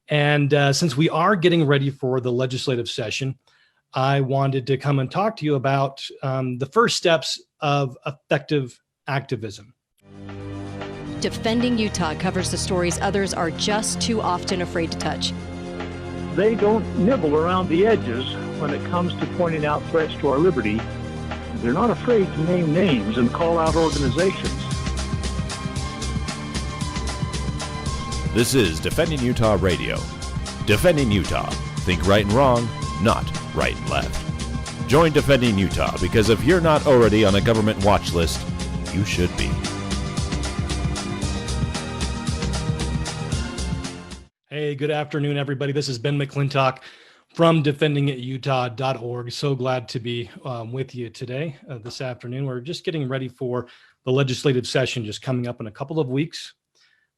And since we are getting ready for the legislative session, I wanted to come and talk to you about the first steps of effective activism. Defending Utah covers the stories others are just too often afraid to touch. They don't nibble around the edges when it comes to pointing out threats to our liberty. They're not afraid to name names and call out organizations. This is Defending Utah Radio. Defending Utah. Think right and wrong, not right and left. Join Defending Utah, because if you're not already on a government watch list, you should be. Hey, good afternoon, everybody. This is Ben McClintock from defendingutah.org. So glad to be with you today, this afternoon. We're just getting ready for the legislative session just coming up in a couple of weeks.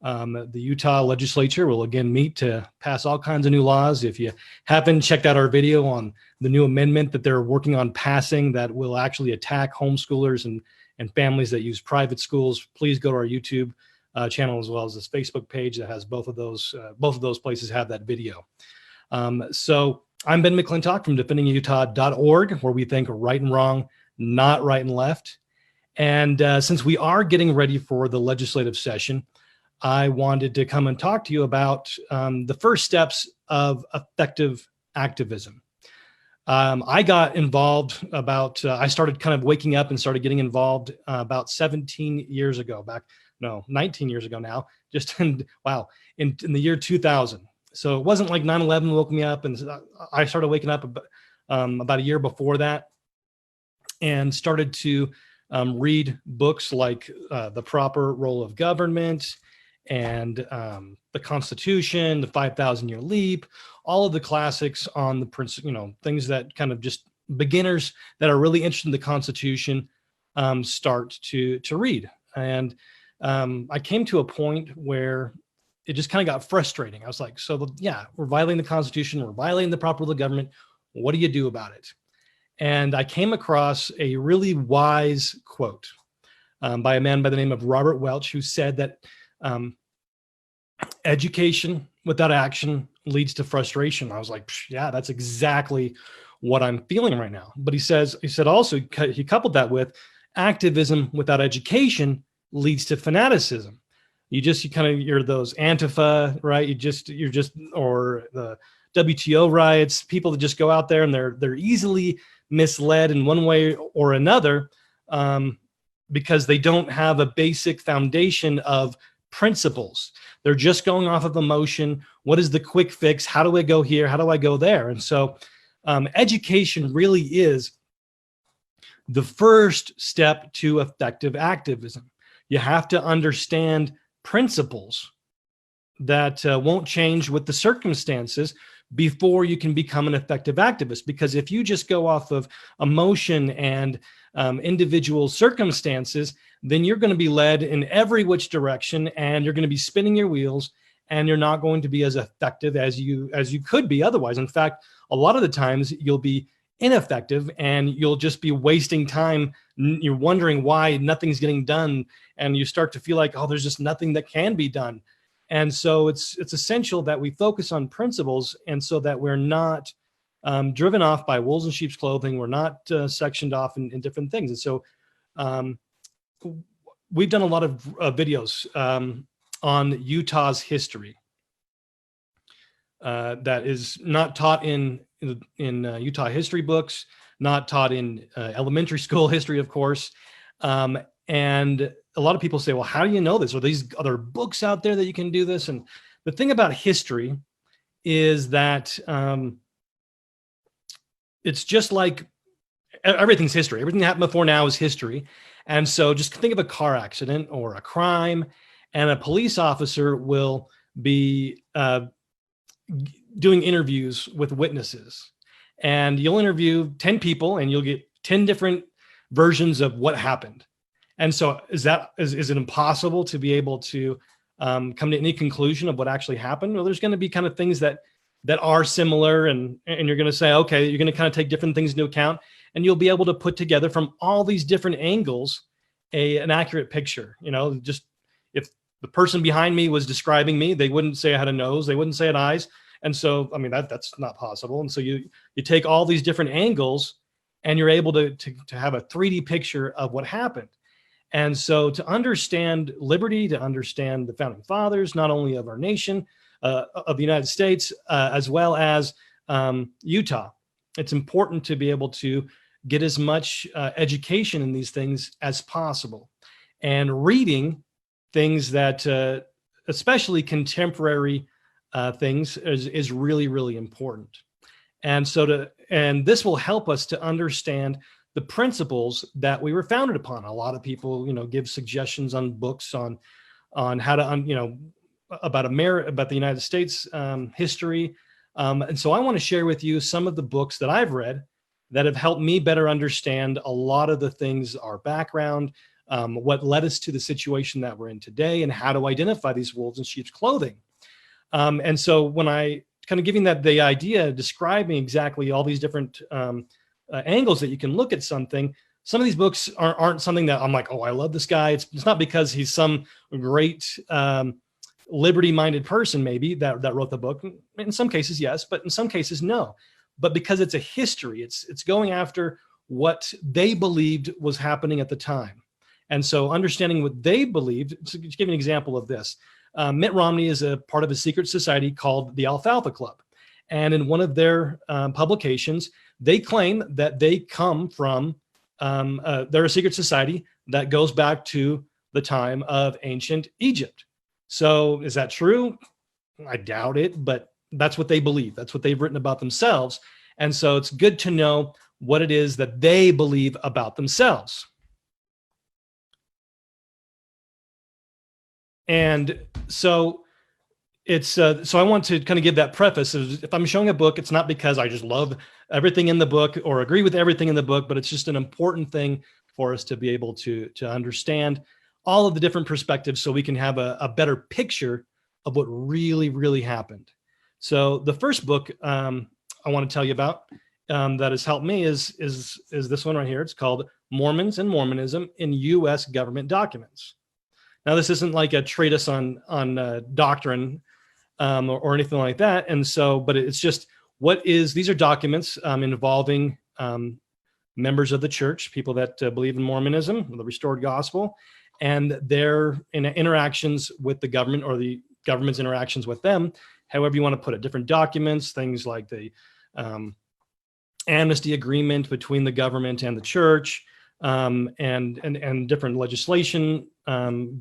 The Utah legislature will again meet to pass all kinds of new laws. If you haven't checked out our video on the new amendment that they're working on passing that will actually attack homeschoolers and families that use private schools, please go to our YouTube channel as well as this Facebook page that has both of those places have that video. So I'm Ben McClintock from defendingutah.org, where we think right and wrong, not right and left. And since we are getting ready for the legislative session, I wanted to come and talk to you about the first steps of effective activism. I got involved I started kind of waking up and started getting involved about 19 years ago now, just in the year 2000. So it wasn't like 9/11 woke me up, and I started waking up about a year before that and started to read books like The Proper Role of Government and the Constitution, the 5,000-Year Leap, all of the classics on the things that kind of just beginners that are really interested in the Constitution start to read. And I came to a point where it just kind of got frustrating. I was like, we're violating the Constitution, we're violating the proper rule of government. What do you do about it? And I came across a really wise quote by a man by the name of Robert Welch, who said that education without action leads to frustration. I was like, yeah, that's exactly what I'm feeling right now. But he said also, he coupled that with activism without education leads to fanaticism. You're those Antifa, right? Or the WTO riots, people that just go out there and they're easily misled in one way or another because they don't have a basic foundation of principles. They're just going off of emotion. What is the quick fix? How do I go here? How do I go there? And so education really is the first step to effective activism. You have to understand principles that won't change with the circumstances before you can become an effective activist. Because if you just go off of emotion and individual circumstances, then you're going to be led in every which direction, and you're going to be spinning your wheels, and you're not going to be as effective as you could be otherwise. In fact, a lot of the times you'll be ineffective and you'll just be wasting time. You're wondering why nothing's getting done, and you start to feel like, oh, there's just nothing that can be done. And so it's essential that we focus on principles, and so that we're not driven off by wolves in sheep's clothing. We're not sectioned off in different things. And so we've done a lot of videos on Utah's history that is not taught in Utah history books, not taught in elementary school history, of course. And a lot of people say, well, how do you know this? Are these other books out there that you can do this? And the thing about history is that it's just like everything's history. Everything that happened before now is history. And so just think of a car accident or a crime, and a police officer will be doing interviews with witnesses. And you'll interview 10 people and you'll get 10 different versions of what happened. And so is it impossible to be able to come to any conclusion of what actually happened? Well, there's going to be kind of things that are similar, and you're going to say, okay, you're going to kind of take different things into account, and you'll be able to put together from all these different angles an accurate picture. Just if the person behind me was describing me. They wouldn't say I had a nose. They wouldn't say I had eyes. And so, I mean, that's not possible. And so you take all these different angles and you're able to have a 3D picture of what happened. And so to understand liberty, to understand the founding fathers, not only of our nation, of the United States, as well as Utah, it's important to be able to get as much education in these things as possible. And reading things that, especially contemporary things, is really, really important. And so and this will help us to understand the principles that we were founded upon. A lot of people, give suggestions on books on how to, about the United States history. And so I want to share with you some of the books that I've read that have helped me better understand a lot of the things, our background, what led us to the situation that we're in today, and how to identify these wolves in sheep's clothing. And so when I kind of giving that the idea, describing exactly all these different angles that you can look at something, some of these books aren't something that I'm like, oh, I love this guy. It's not because he's some great liberty-minded person maybe that wrote the book. In some cases, yes, but in some cases, no. But because it's a history, it's going after what they believed was happening at the time. And so understanding what they believed, to give you an example of this, Mitt Romney is a part of a secret society called the Alfalfa Club. And in one of their publications, they claim that they come from, they're a secret society that goes back to the time of ancient Egypt. So is that true? I doubt it, but that's what they believe. That's what they've written about themselves. And so it's good to know what it is that they believe about themselves. And so so I want to kind of give that preface. If I'm showing a book, it's not because I just love everything in the book or agree with everything in the book, but it's just an important thing for us to be able to understand all of the different perspectives so we can have a better picture of what really, really happened. So the first book I want to tell you about that has helped me is this one right here. It's called Mormons and Mormonism in U.S. Government Documents. Now, this isn't like a treatise on doctrine or anything like that. And so, but it's just these are documents involving members of the church, people that believe in Mormonism, the restored gospel, and their interactions with the government or the government's interactions with them, however you want to put it, different documents, things like the amnesty agreement between the government and the church, and different legislation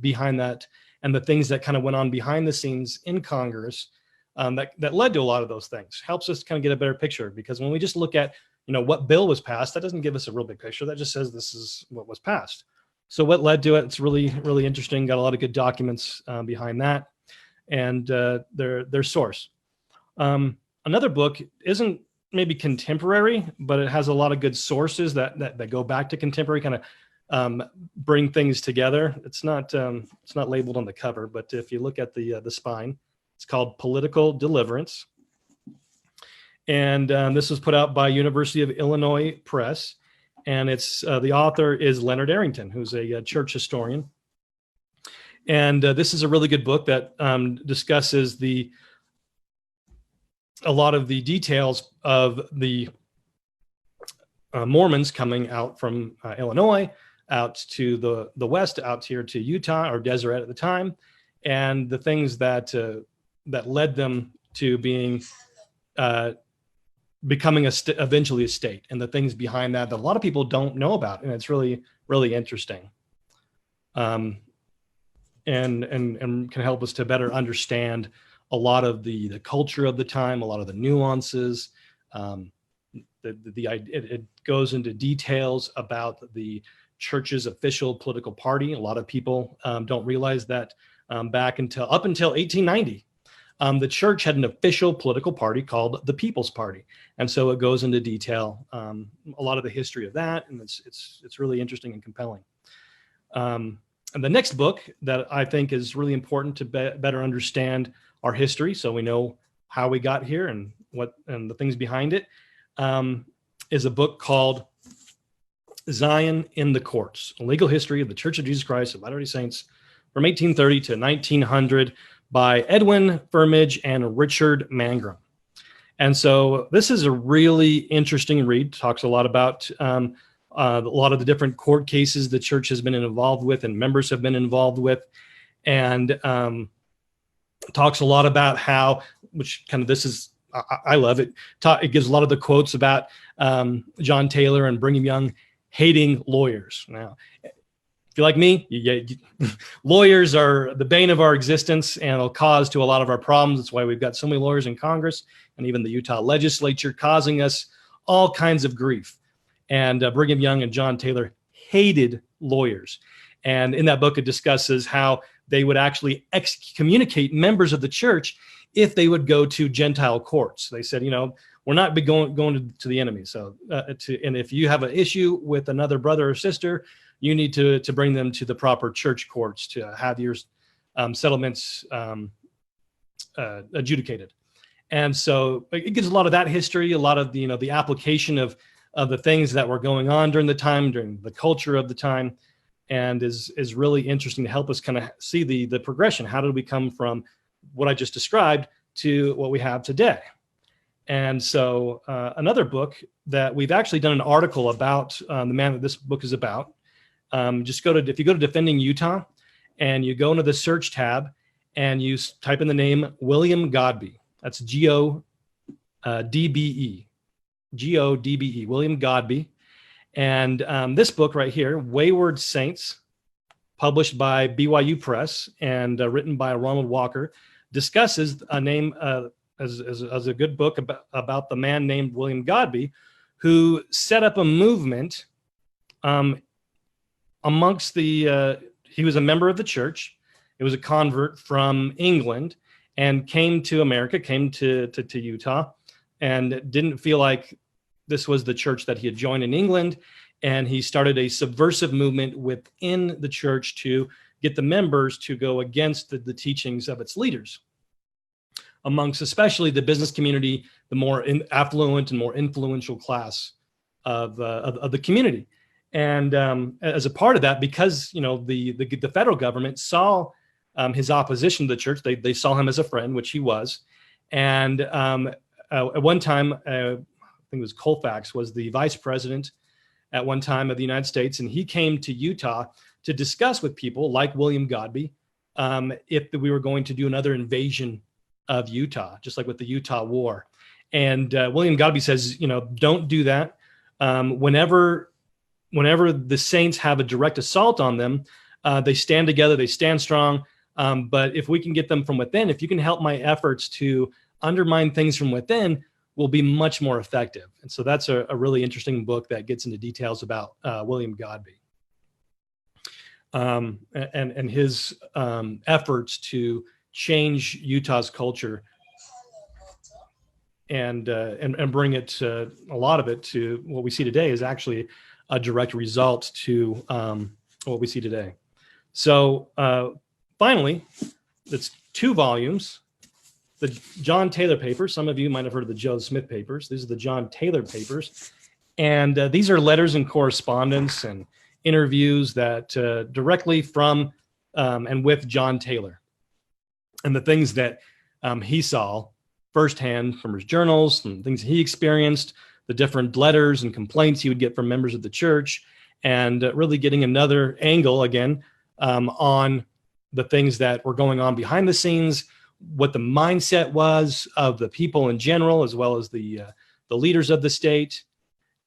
behind that, and the things that kind of went on behind the scenes in Congress that led to a lot of those things. Helps us kind of get a better picture, because when we just look at what bill was passed, that doesn't give us a real big picture. That just says this is what was passed. So what led to it? It's really, really interesting. Got a lot of good documents behind that, and their source. Another book isn't maybe contemporary, but it has a lot of good sources that go back to contemporary, kind of bring things together. It's not labeled on the cover, but if you look at the spine, it's called Political Deliverance. And this was put out by University of Illinois Press. And it's the author is Leonard Arrington, who's a church historian. And this is a really good book that discusses a lot of the details of the Mormons coming out from Illinois out to the west, out here to Utah or Deseret at the time, and the things that led them to becoming eventually a state, and the things behind that a lot of people don't know about, and it's really, really interesting, and can help us to better understand a lot of the culture of the time, a lot of the nuances. It goes into details about the church's official political party. A lot of people don't realize that up until 1890. The church had an official political party called the People's Party, and so it goes into detail a lot of the history of that, and it's really interesting and compelling. And the next book that I think is really important to better understand our history, so we know how we got here and the things behind it, is a book called Zion in the Courts: A Legal History of the Church of Jesus Christ of Latter-day Saints from 1830 to 1900 by Edwin Firmage and Richard Mangrum. And so this is a really interesting read. Talks a lot about a lot of the different court cases the church has been involved with and members have been involved with. And talks a lot about how, which kind of this is, I love it. It gives a lot of the quotes about John Taylor and Brigham Young hating lawyers. Now, if you're like me, lawyers are the bane of our existence and a cause to a lot of our problems. That's why we've got so many lawyers in Congress and even the Utah legislature causing us all kinds of grief. And Brigham Young and John Taylor hated lawyers. And in that book, it discusses how they would actually excommunicate members of the church if they would go to Gentile courts. They said, we're not going to the enemy. So, and if you have an issue with another brother or sister, you need to bring them to the proper church courts to have your settlements adjudicated. And so it gives a lot of that history, a lot of the application of the things that were going on during the time, during the culture of the time, and is really interesting to help us kind of see the progression. How did we come from what I just described to what we have today? And so another book that we've actually done an article about, the man that this book is about. If you go to Defending Utah and you go into the search tab and you type in the name William Godbey, that's G-O-D-B-E, William Godbey. And this book right here, Wayward Saints, published by BYU Press and written by Ronald Walker, discusses a name as a good book about the man named William Godbey, who set up a movement amongst he was a member of the church. It was a convert from England and came to America, came to Utah, and didn't feel like this was the church that he had joined in England. And he started a subversive movement within the church to get the members to go against the teachings of its leaders, amongst especially the business community, the more affluent and more influential class of the community. And as a part of that, because the federal government saw his opposition to the church, they saw him as a friend, which he was. And at one time, I think it was Colfax was the vice president at one time of the United States, and he came to Utah to discuss with people like William Godbey if we were going to do another invasion of Utah, just like with the Utah War. And William Godbey says, don't do that. Whenever the Saints have a direct assault on them, they stand together, they stand strong. But if we can get them from within, if you can help my efforts to undermine things from within, will be much more effective. And so that's a really interesting book that gets into details about William Godbey and his efforts to change Utah's culture and bring it a lot of it to what we see today is actually a direct result to what we see today. So finally, it's 2 volumes. The John Taylor papers. Some of you might have heard of the Joe Smith papers. These are the John Taylor papers. And these are letters and correspondence and interviews that directly from and with John Taylor. And the things that he saw firsthand from his journals and things he experienced, the different letters and complaints he would get from members of the church, and really getting another angle again on the things that were going on behind the scenes, what the mindset was of the people in general, as well as the leaders of the state.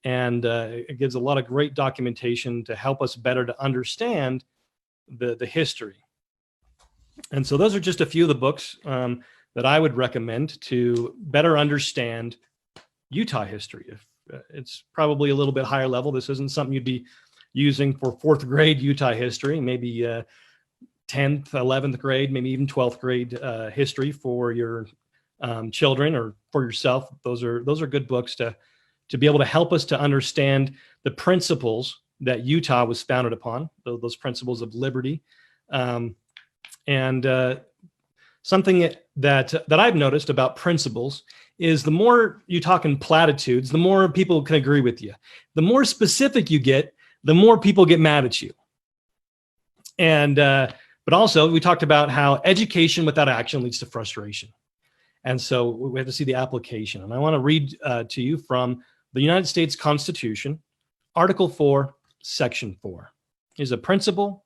And it gives a lot of great documentation to help us better to understand the history. And so those are just a few of the books that I would recommend to better understand Utah history. It's probably a little bit higher level. This isn't something you'd be using for 4th grade Utah history, maybe 10th, 11th grade, maybe even 12th grade history for your children or for yourself. Those are good books to be able to help us to understand the principles that Utah was founded upon, those principles of liberty. And something that I've noticed about principles is the more you talk in platitudes, the more people can agree with you. The more specific you get, the more people get mad at you. And But also, we talked about how education without action leads to frustration. And so we have to see the application. And I want to read to you from the United States Constitution, Article 4, Section 4. Here's a principle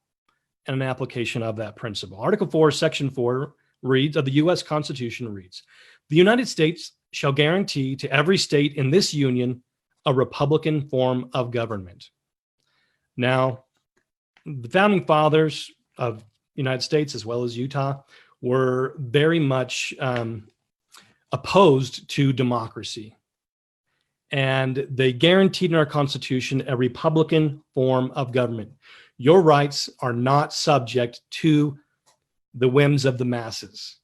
and an application of that principle. Article 4, Section 4 reads, of the U.S. Constitution reads, the United States shall guarantee to every state in this union a republican form of government. Now, the founding fathers of the United States, as well as Utah, were very much opposed to democracy. And they guaranteed in our Constitution a republican form of government. Your rights are not subject to the whims of the masses.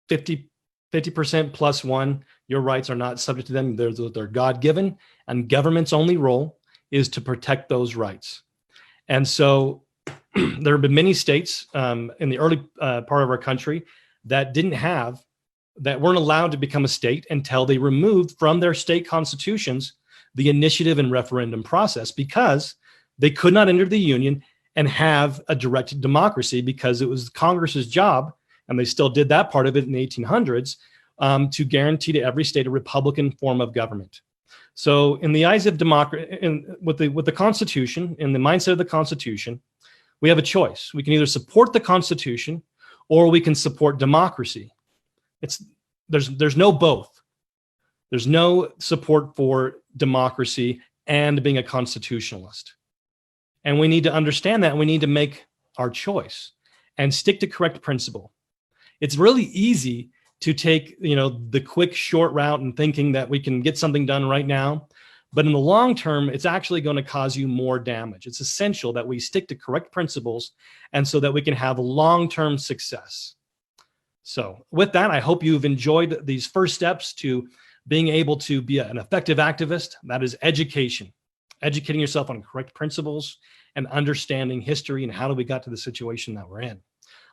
50% plus one, your rights are not subject to them. They're God-given, and government's only role is to protect those rights. And so there have been many states in the early part of our country that weren't allowed to become a state until they removed from their state constitutions the initiative and referendum process, because they could not enter the union and have a direct democracy, because it was Congress's job, and they still did that part of it in the 1800s, to guarantee to every state a republican form of government. So in the eyes of democracy, with the Constitution, in the mindset of the Constitution, we have a choice. We can either support the Constitution or we can support democracy. There's no both. There's no support for democracy and being a constitutionalist. And we need to understand that, and we need to make our choice and stick to correct principle. It's really easy to take, the quick, short route and thinking that we can get something done right now. But in the long term, it's actually going to cause you more damage. It's essential that we stick to correct principles, and so that we can have long-term success. So with that, I hope you've enjoyed these first steps to being able to be an effective activist. That is education, educating yourself on correct principles and understanding history and how we got to the situation that we're in.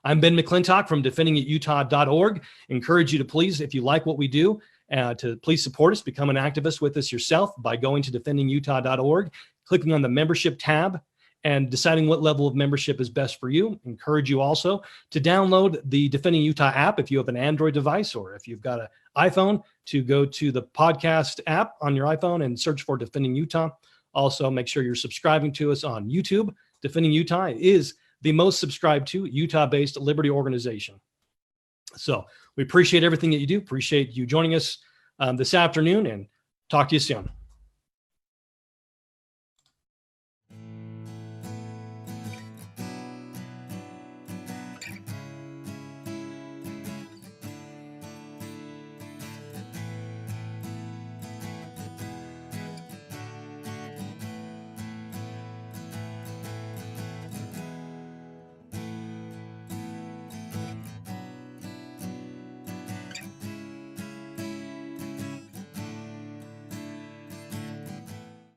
I'm Ben McClintock from defendingitutah.org. Encourage you to please, if you like what we do, to please support us, become an activist with us yourself by going to defendingutah.org, clicking on the membership tab, and deciding what level of membership is best for you. Encourage you also to download the Defending Utah app if you have an Android device, or if you've got an iPhone, to go to the podcast app on your iPhone and search for Defending Utah. Also, make sure you're subscribing to us on YouTube. Defending Utah is the most subscribed to Utah-based liberty organization. So we appreciate everything that you do. Appreciate you joining us this afternoon, and talk to you soon.